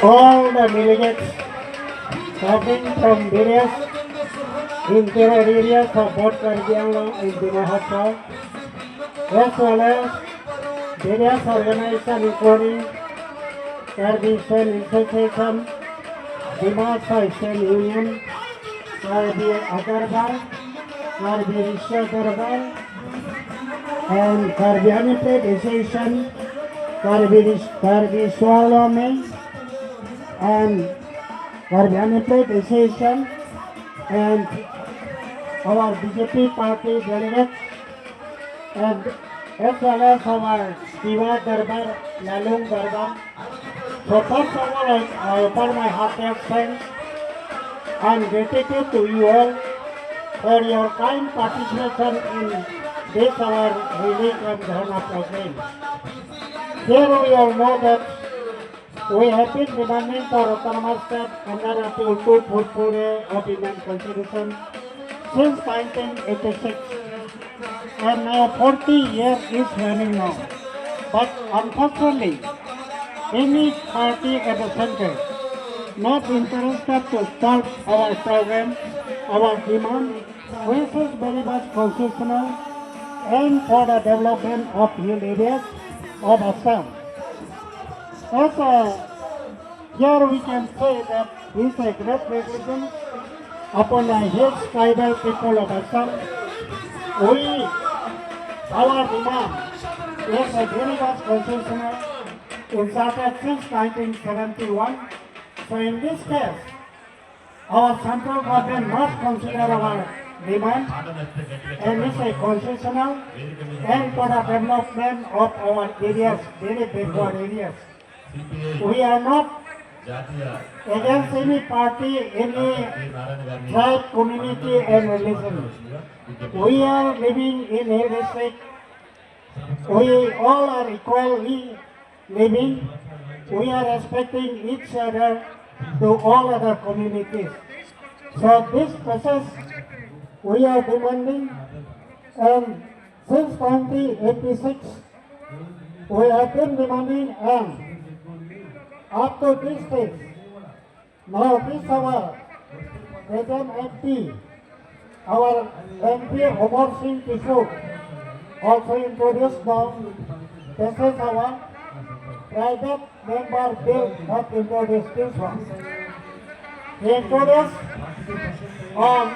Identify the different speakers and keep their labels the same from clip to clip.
Speaker 1: all the delegates coming from various interior areas of both Karbi Anglong and Dima Hasao, as well as various organizations including Karbi State Association, Dima Hasao State Union, Karbi Agarbar, Karbi Risha Darbar, and Karbi Uniped Association, Karbi Swalome, and Karbi Uniped Association, and our BJP party delegates, and as well as our Diva Darbar, Lalung Darbar. So first of all, I offer my heartiest thanks and gratitude to you all for your kind participation in this our Relief and Dharma program. Here we all know that we have been demanding for autonomous state under Article 244A of Indian Constitution since 1986, and now 40 years is running now. But unfortunately, any party at the center not interested to start our program, our demand, which is very much constitutional and for the development of hill areas of Assam. As here we can say that this is a great recognition upon the hills tribal people of Assam. Our demand is a very much constitutional. It started since 1971. So in this case, our central government must consider our demand and it's a constitutional and for the development of our areas, very backward areas. We are not against any party, any tribe, community and religion. We are living in a district. We all are equally living. We are respecting each other to all other communities. So this process we are demanding, and since 1986 we have been demanding, and up to this stage, now this our present MP, our MP Omar Singh Kishore also introduced now. This is our private member bill that introduced this one. He introduced on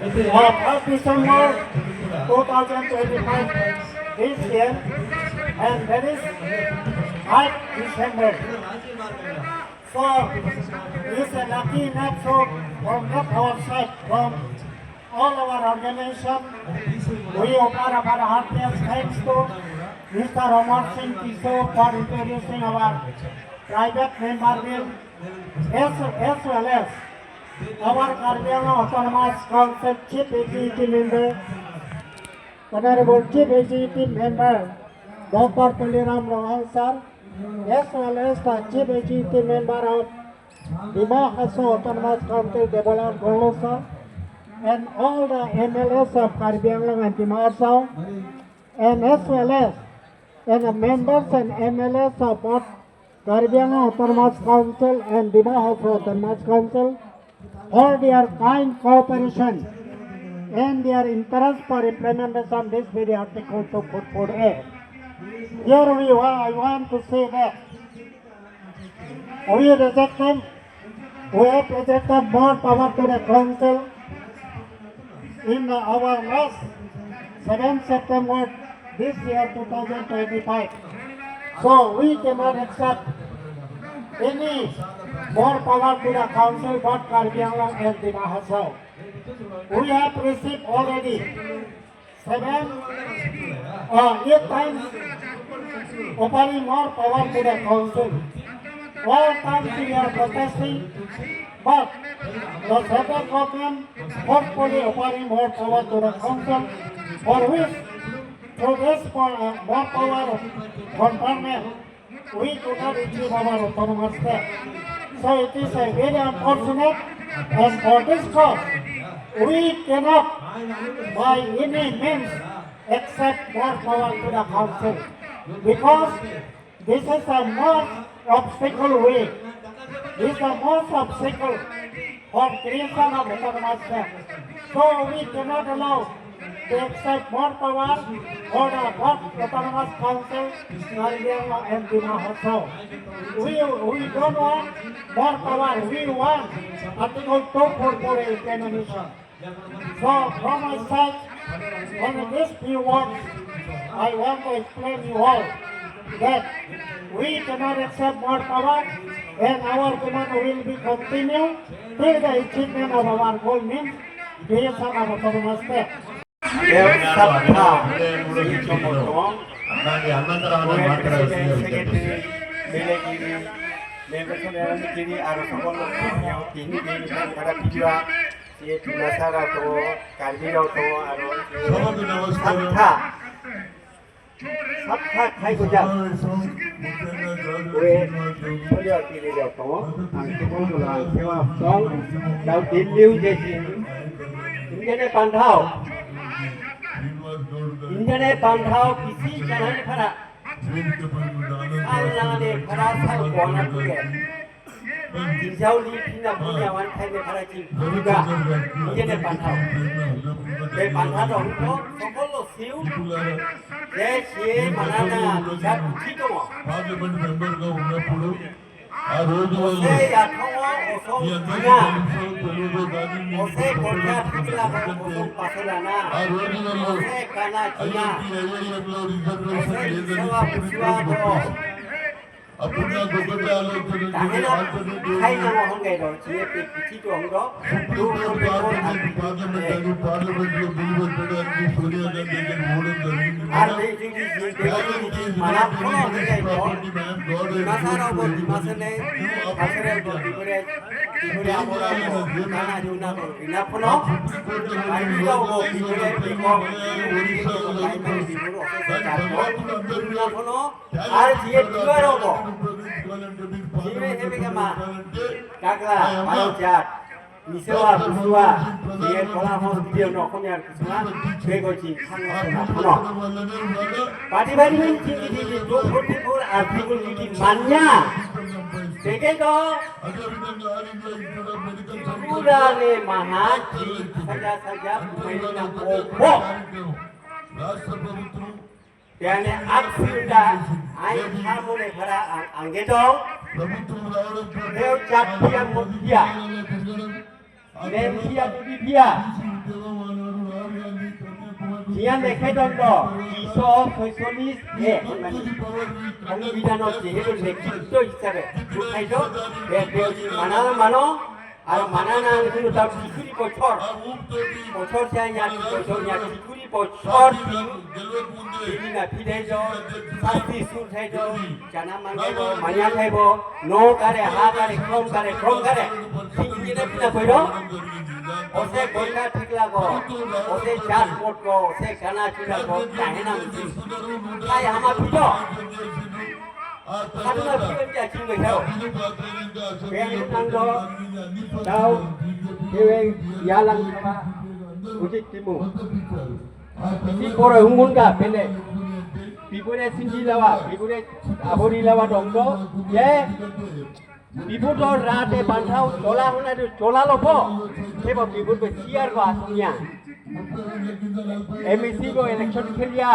Speaker 1: 3rd December 2025 this year, and that is 5th December. So it's a lucky enough, so from that our side, from all our organization, we offer our heartiest thanks to Mr. Omar Singh Kishore for introducing our private member bill, as well as our Karbi Anglong Autonomous Council Chief Executive Member, Honorable Chief Executive Member Dr. Tuliram Rohan sir, as well as the Chief Executive Member of Dima Hasao Autonomous Council Development Golo sir, and all the MLAs of Karbi Anglong and Dima Hasao, and as well as the members and MLAs of both Karbi Anglong Autonomous Council and Dima Hasao Autonomous Council for their kind cooperation and their interest for implementation of this very Article 244A. Here I want to say that we have rejected more power to the council in our last 7th September this year 2025. So we cannot accept any more power to the council but Karbi Anglong and Dima Hasao. We have received already 8 times offering more power to the council. All times we are protesting, but the central government forcefully offering more power to the council, for which through this more power conferment, we do not achieve our autonomous state. So it is a very unfortunate, and for this cause, we cannot by any means accept more power to the council. because this is the most obstacle way. This is the most obstacle for creation of autonomous state. So we cannot allow to accept more power or the autonomous council, Nariela and Dima Hotel. We don't want more power. We want Article 244 examination. So from my side, on this few words, I want to explain you all that we cannot accept more power and our demand will be continued till the achievement of our goal means creation of autonomous state. Sabta khai ko jam we polio ti le lo to ang ti ko la sewa song dau tin liu je chi injane pan thao kisi janane phara Allah ne phara sa ko na tu ke Dijau li pina punya wan khai ne phara chi juga injane pan thao be pan thao dong ko sokol lo siu ये मनाना निशात ठीक हो
Speaker 2: parliament member का ఉన్నప్పుడు ఆ రోజు
Speaker 1: से याथवा ओसो दिना ओसे कोठा ठिकला ओसो पासलाना
Speaker 2: ఆ రోజులలో
Speaker 1: ओसे काना चिना
Speaker 2: ఐఐఎంలో రిజర్వేషన్ లేదని అప్పుడు నాకు ఒకటే ఆలోచన
Speaker 1: వచ్చింది ఆల్టర్నేటివ్ ఖైనా హంగే దో జీపీ పిచి తో హంగో
Speaker 2: పార్లమెంట్ లో బిల్ పెట్టడానికి సోనియా గాంధీ గారు ఓడడం జరిగింది
Speaker 1: మన ఫోన్ హంగే దో మాసారా బో మాసనే ఆఖరే బో దిగురే అమోరా కానా జునా బో బినా ఫోన్ ఆయిలో బో దిగురే బికో ఒరిస్సా బినా ఫోన్ আর জিয়ে দিওয়ারো বো Jiwe hebega ma kakla malojat misewa busua ye kola hon video no komyar kusuma bego ji khangna na phono party bari men chiki ji 244 article ki manya teke do purane mahaji saja pumaina popo
Speaker 2: రాష్ట్ర ప్రభుత్వం
Speaker 1: यानी अब सुनता आई हामुने भरा आंगे दong
Speaker 2: ప్రభుత్వం రావడంతో
Speaker 1: देव जातिया मुखिया नेसिया बिबिया जिया देखे दong दो किसो सोशलिस्ट हे संविधान जेहेतु नेतृत्व हिसाबे बुझाइतो बे देवजी मानो आरो मानाना जों दा बिखुरि बछर से या बछर या बिखुरि बछर बिना फिदेजो साथि सुथाइजो जाना मांगेबो माया खाइबो नो कारे हा कारे क्रम कारे सिंगिने बिना कइरो ओसे गोइका ठिकलागो ओसे जात मोटको ओसे गाना चिनागो काहेना मुसि काय हामा फिदो Karena film dia cingga jauh. Yang nanggo tahu dewe yalang sama ujik timu. Isi koro hungun ka pele. Bibure sinji lawa, bibure abori lawa dongdo. Ye bibur do rate bantau chola hona do chola lopo. Kebo bibur be siar ko asumnya. MEC को election खेलिया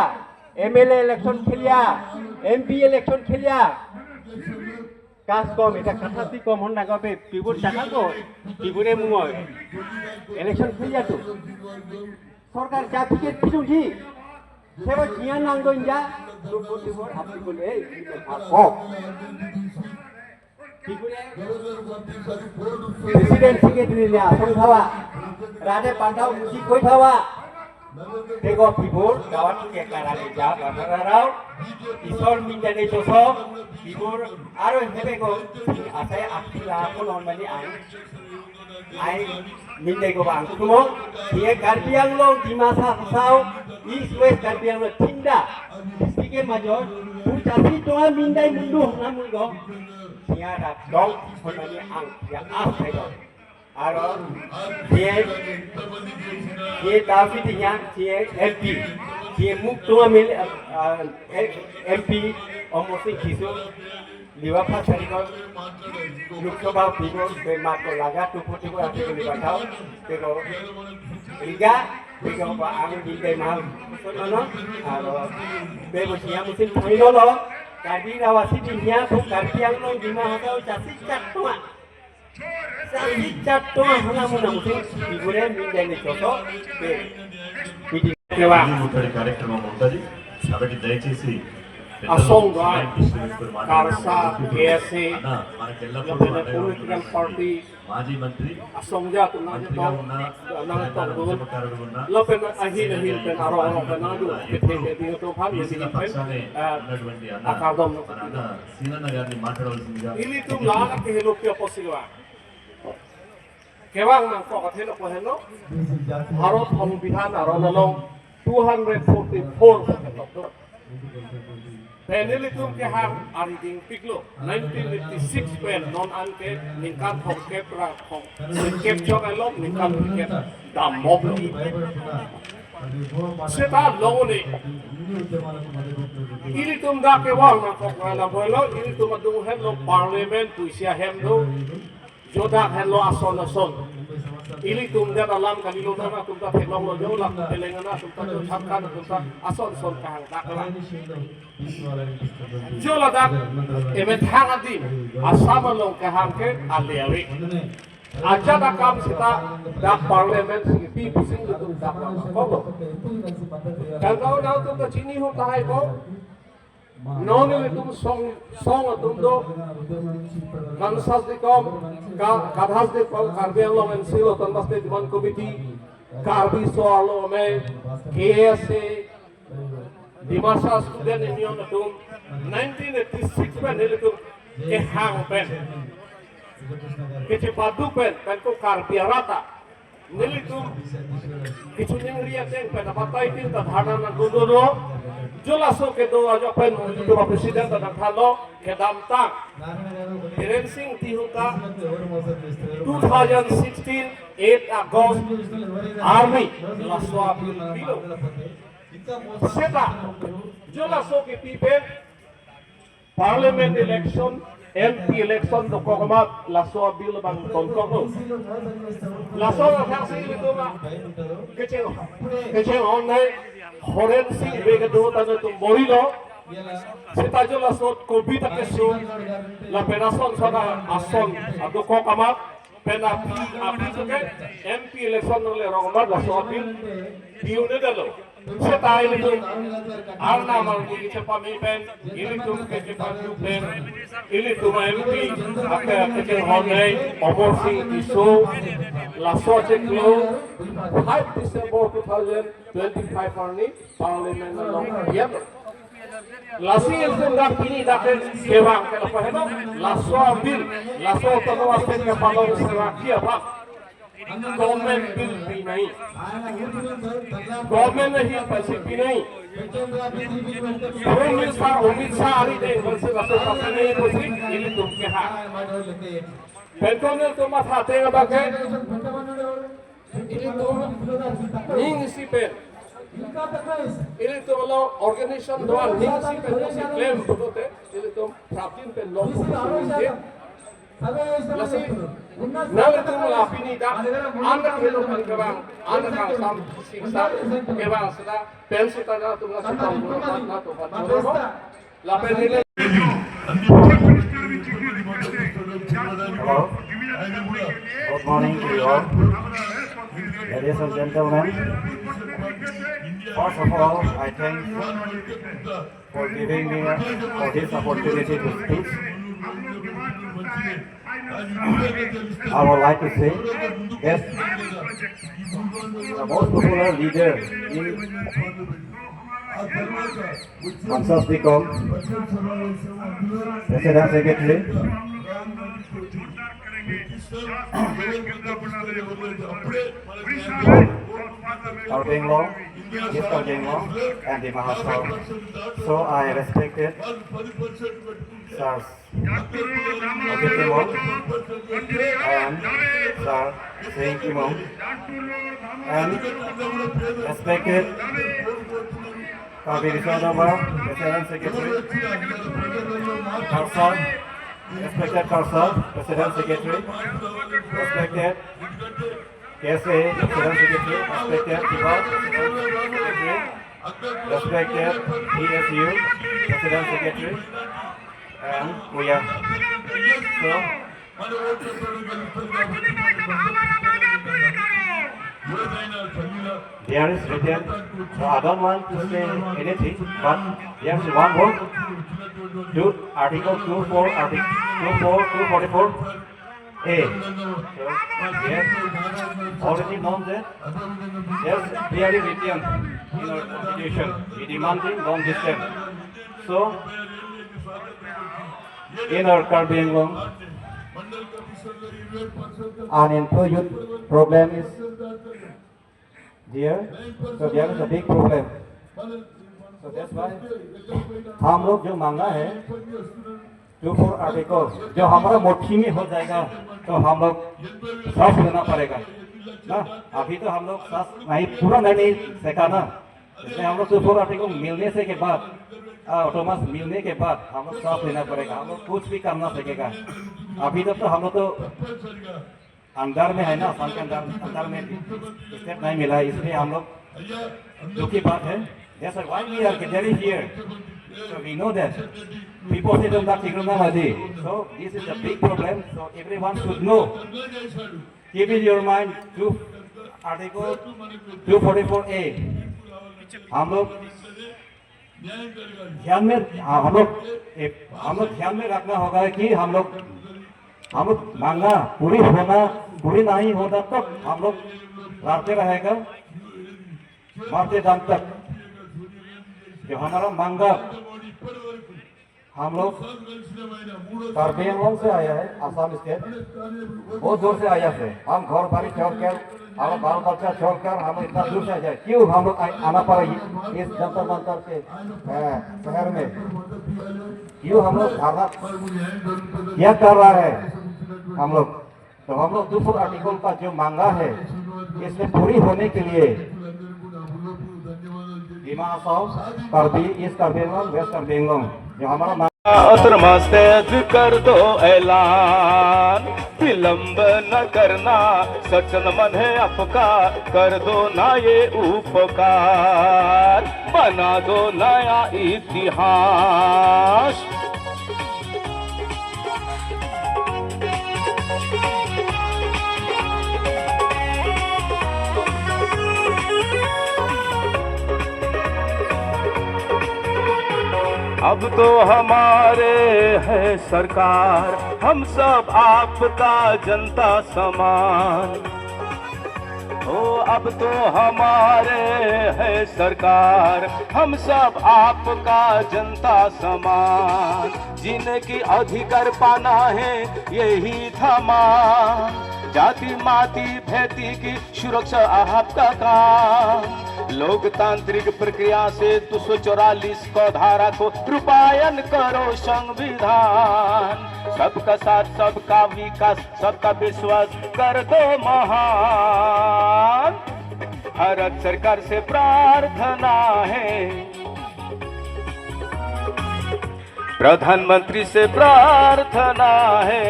Speaker 1: MLA election खेलिया MP election खेलिया कास कम এটা কাঠাতি কম হন নাগো বে পিবুর টাকা কো পিবুরে মুও ইলেকশন খেলিয়া তো সরকার যা টিকেট পিছুছি সেবা জিয়া নাঙ্গো ইনজা দুপুর আপনি বলে এই ও পিবুরে প্রেসিডেন্ট সেক্রেটারি লা সংখাওয়া রাতে পান্থাও মুজি কই খাওয়া Tego pibur gawat ke karare ja bakararau isol minjane joso pibur aro hebego asai apila konon mani ai minjai go bang kumo ye garbiang lo dimasa sao east west garbiang lo tinda sike major putati toa mindai mundu namun go sia da dong konani ang yang asai go aro ये दावी दिया ये MP
Speaker 3: Kiemuk tua mil MP almost kisu liwa pasari ko luksoba pigo be mato laga tu poti ko ati ko liwa tau pero riga pigo ba ang dite mal no aro be bo siya musin thailo lo kadi rawasi dinya ko karpiang no dima hata chasi chatwa hana muna musin figure min dai choto be pidi kewa
Speaker 2: కార్యక్రమం ఉంటది కాబట్టి దయచేసి
Speaker 1: Asonga, Karsa, KSA,
Speaker 2: political
Speaker 1: party,
Speaker 2: మాజీ మంత్రి
Speaker 1: Asonga,
Speaker 2: మంత్రిగా ఉన్న ఉద్యమకారుడు ఉన్న
Speaker 1: Lopen ahil pen aro penadu, kita tu
Speaker 2: బీసీల పక్షానే ఉన్నటువంటి అన్న మన అన్న సీనన్న గారిని మాట్లాడవలసిందిగా
Speaker 1: Ini tu laga kehelo kya posiwa. Kewang nang kok kathelo ko hello. Bharat Samvidhan aro nalong 244 Penelitum ke ham ariding piklo 1986 pen non anke ningkan hok kepra hok kep chok alom ningkan kep dam moblo seta longone ilitum da ke wang na kok na bolo ilitum adu hello parliament tuisia hemdo joda hello ason ilitum da dalam kalilo na tumta phelong lo jo la telengana tumta jo chakkan tumta ason kahang dakla Jola dak emet hangati asama long kahang ke alewi aja da kam sita dak parliament pi pusing tu dak ko kalau nau tu ta chini ho tai ko non le tum song tum do kansas de kom kadhas de kom karbiang long en silo tanbas de divan committee karbi so alo me KSA Dimasa Student Union itu 1986 pen itu ke hang pen ke cepadu pen ko karbiarata nilitum kichu ning ria teng pen patai tin ta dhana na gundo jola so ke do aja pen itu presiden ta thalo ke damta Hiren Singh Tihuka 2016 8 August Army laswa bilo Seta, jola so ke pipe Parliament election, MP election do kokomat laso bil bang konkoko. Laso na thasi itu ma keceng on nai Hiren Singh bega do tanu tum borilo. Seta jola so covid kesu la penason sada ason ado kokomat pena api ke MP election le rokomat laso bil piune dalo. Seta ini tu, arna malu kita pamipen, ini tu kita pamipen, ini tu MP, apa kita honai, oborsi isu, laso ceklo, 5 December 2025 hari Parlimen long yep. Lasi itu dah kini dah kewang kalau paham, laso bil, laso tanah aset ke palong serakia pak. Government bill भी नहीं government ने ही पैसे भी नहीं उम्मीद शाह आ रही थे वैसे पैसे नहीं पैसे ये तुम के हाथ बैंकों ने तुम खाते हैं बाके ini tuh ning si pen ini tuh lo organisation doang ning si pen si claim betul teh ini tuh praptin pen lo Lasi, nalar tu mula pini dah, anda kelo kan kebang, anda kan sam siksa kebang sudah, pensi tada tu mula sudah mula pada tu pada tu, lapen ini.
Speaker 4: Hello, good morning to you all, ladies and gentlemen. First of all, I thank for giving me for this opportunity to speak. I would like to say that the most popular leader in Kansas Decom, President Secretary, Kalbenglo, Mr. Jenglo, and the Mahasau. So I respected Sir Ajit and Sir Singh and respected Karbi Risodova, President Secretary. Karsal, respected Karsal, President Secretary. Respected KSA, President Secretary. Respected Tibet, President Secretary. Respected ESU, President Secretary. And we are. So, there is written, so I don't want to say anything, but there's one word, Article 244A. So, yes, already known that, there's clearly written in our constitution, we demanding non-dissent. So, in our Karbi Anglong, unemployed youth problem is there, so there is a big problem. So that's why हम लोग जो मांगा है 24 article जो हमारा मुट्ठी में हो जाएगा तो हम लोग सांस लेना पड़ेगा ना। अभी तो हम लोग सांस नहीं पूरा नहीं सका ना, इसलिए हम लोग 24 आर्टिकल मिलने से के बाद ऑटोमस मिलने के बाद हम लोग सांस लेना पड़ेगा, हम लोग कुछ भी करना सकेगा। अभी तक तो हम लोग तो अंदर में है ना, साल के अंदर में स्टेप नहीं मिला, इसलिए हम लोग दुखी बात है। That's why we are gathering here. So we know that people say that so this is a big problem. So everyone should know. Keep in your mind Article 244A. हम लोग ध्यान में रखना होगा कि हम लोग मांगा पूरी नहीं होता तब हम लोग लड़ते रहेगा मरते दम तक। जो हमारा मांगा हम लोग कार्बी एंगलोंग से आया है, आसाम स्टेट बहुत दूर से आया है। हम घर बारी छोड़कर हमारा बाल बच्चा छोड़कर हम इतना दूर से आए, क्यों हम लोग आना पड़ा इस जंतर मंतर के शहर में? क्यों हम लोग धरना क्या कर रहा है हम लोग? तो हम लोग दूसरा आर्टिकल का जो मांगा है इसमें पूरी होने के लिए कार्बी ईस्ट कार्बी एंगलोंग वेस्ट कार्बी एंगलोंग जो हमारा
Speaker 5: मुस्तैद कर दो ऐलान, विलंब न करना सचन मन है आपका, कर दो ना ये उपकार, बना दो नया इतिहास। अब तो हमारे है सरकार, हम सब आपका जनता समान। ओ अब तो हमारे है सरकार, हम सब आपका जनता समान। जिनकी अधिकार पाना है यही थमान, जाति माती भेदी की सुरक्षा आपका काम। लोकतांत्रिक प्रक्रिया से 244 को धारा को रूपायन करो संविधान। सबका साथ सबका विकास सबका विश्वास कर दो महान। भारत सरकार से प्रार्थना है, प्रधानमंत्री से प्रार्थना है,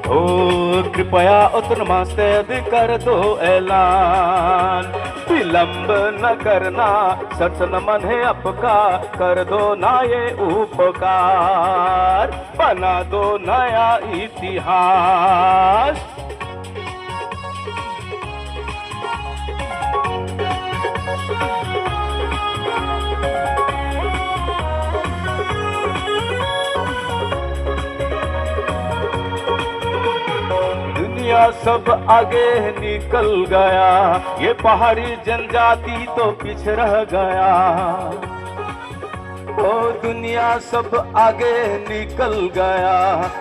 Speaker 5: ओ कृपया उतना मुस्तैद कर दो ऐलान, विलंब न करना सचन मन है आपका, कर दो ना ये उपकार, बना दो नया इतिहास। सब आगे निकल गया, ये पहाड़ी जनजाति तो पीछे रह गया। ओ दुनिया सब आगे निकल गया,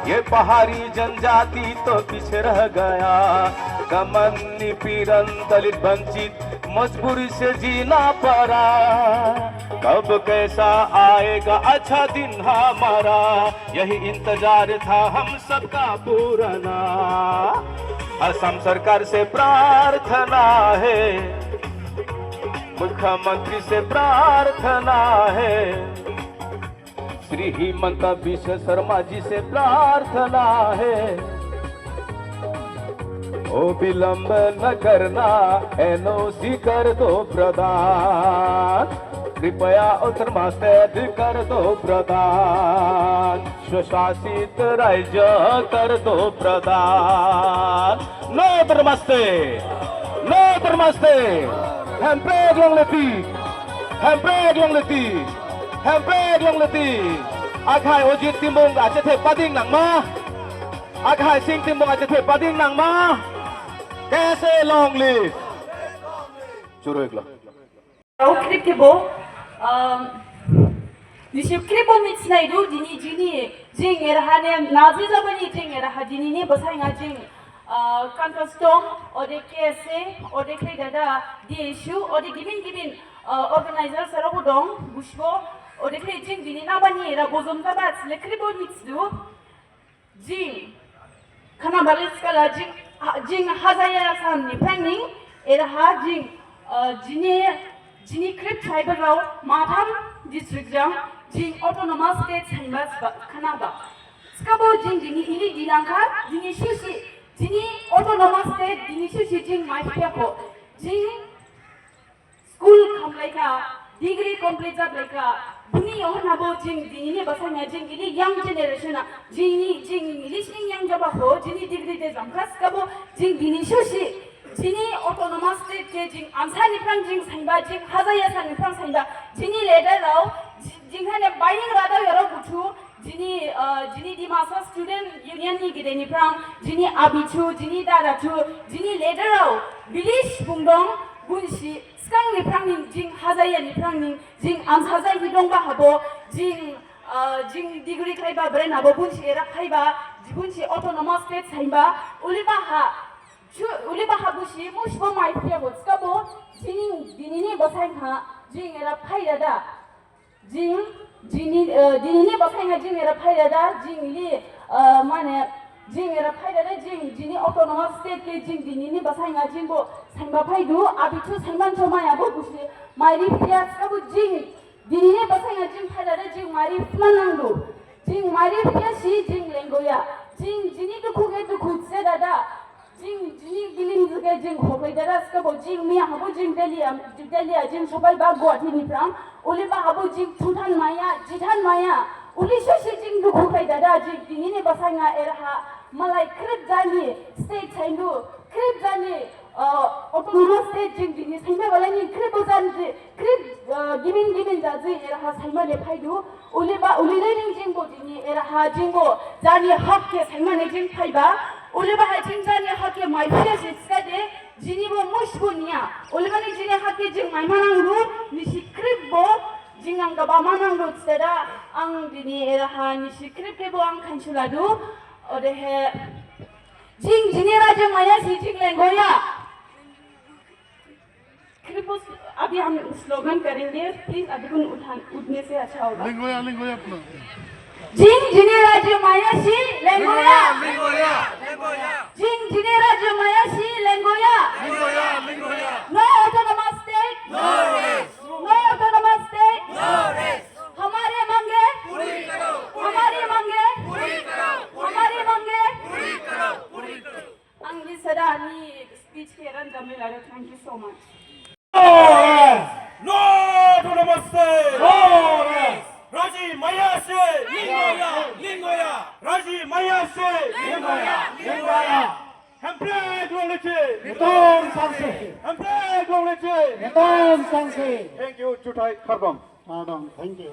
Speaker 5: ये पहाड़ी जनजाति तो पीछे रह गया। दमन निपीड़न दलित वंचित मजबूरी से जीना पड़ा, कब कैसा आएगा अच्छा दिन हमारा, यही इंतजार था हम सबका पुराना। असम सरकार से प्रार्थना है, मुख्यमंत्री से प्रार्थना है, श्री हिमंत विश्व शर्मा जी से प्रार्थना है, ओ विलंब न करना, एनओसी कर दो प्रदान, कृपया उत्तरमास्ते कर दो प्रदान, स्वशासित राज्य कर दो प्रदान. नो उत्तरमास्ते, नो उत्तरमास्ते. Hempeg long leti, hempeg long leti, hempeg long leti. Akai ojit timbung aja te pading nang ma, akai sing timbung aja te pading nang ma. Kaise long live. Churo ikla.
Speaker 6: Kriptibo, Niship kribo mitznai du dini jini jing erhane nazi zabani jing erhadini ni basai ngajing. Counterstone or the KSA or the Kredada, the issue or the giving organizers Sarabudong, Bushbo or the Krejing Vinabani, Rabozum Tabats, Lekribo Mitsdu, Jing Kanabaliskala Jing Hazaya San Planning, Erha Jing Jini Krip Tribal Matam District Jing Autonomous State Haimas Kanaba. Skabo Jing Dini Ili Dilanka, Dini Shushi. Jini autonomous state dini shushi jing mai ko jing school complete degree complete like buni yo na bo jing dini ne basanya jing ini young generation jing listening young jaba ho jini degree de jam class ka bo jing dini shushi jini autonomous state ke jing amsani prang jing sangba jing hazaya san prang sangba jini leader rao jing hane buying rada yaro buchu Jini di masa student union ni gede ni prang, jini abichu, jini darachu, jini leader bilish bungdong bunshi, skang ni prang ni jing hazaya ni prang ni jing am hazay hidong ba habo, jing degree kai ba brain habo bunshi era kai ba, bunshi autonomous state sai ba, uliba ha bushi mushbo mai pia bo skabo, jini ni basai ha, jing era kai da, Jini basai nga jing era phai da jing li mane jing era phai da jini autonomous state ke jing dini basai nga jing bo sangba phai du abichu sangman choma ya bo busi mari pia kabu jing dini basai nga jing phai da jing mari manang du jing mari pia si jing lengoya jini du khuge du khutse da jing giling zuge jing khobai da skabo jing mi habo jing delia jing sobai ba guwahati ni pram uliba habo jing jithan maya uli shoshi jing du khobai da jing dini ne basanga erha malai krip jani state chainu krip jani autonomous state jing dini saime wala ni krip jani krip giving jaji erha saima le phaidu uliba ulile jing bo dini erha jing bo jani hak ke saima ne jing phaiba uliba ha jing jani hak ke mai phia sitskade jini bo mushbunia uliba ni jini hak ke jing mai manang ru ni sikrip bo jing ang ga ba manang ru tseda ang dini erha ni sikrip ke bo ang khanchuladu ode he jing jini ra jing maya si jing lengoya कृपया अभी हम slogan करेंगे please अभी उठने से अच्छा होगा
Speaker 2: लिंगोया अपना
Speaker 6: जिंग जिने राज्य मायासी लेंगोया जिंग जिने राज्य मायासी लेंगोया no autonomous state no autonomous state हमारे मांगे पूरी करो हमारी मांगे पूरी करो हमारी मांगे पूरी करो अंग्रेजी सदानी स्पीच के रन जमे लाडो thank you so much
Speaker 3: No autonomous state. No Raji Maya se Lingoya. Raji Maya se Lingoya. Hamplek Longleche.
Speaker 1: Netom Sangse.
Speaker 3: Hamplek Longleche.
Speaker 1: Netom Sangse.
Speaker 3: Thank you, Chutai Kharbam.
Speaker 1: Pardon, thank you.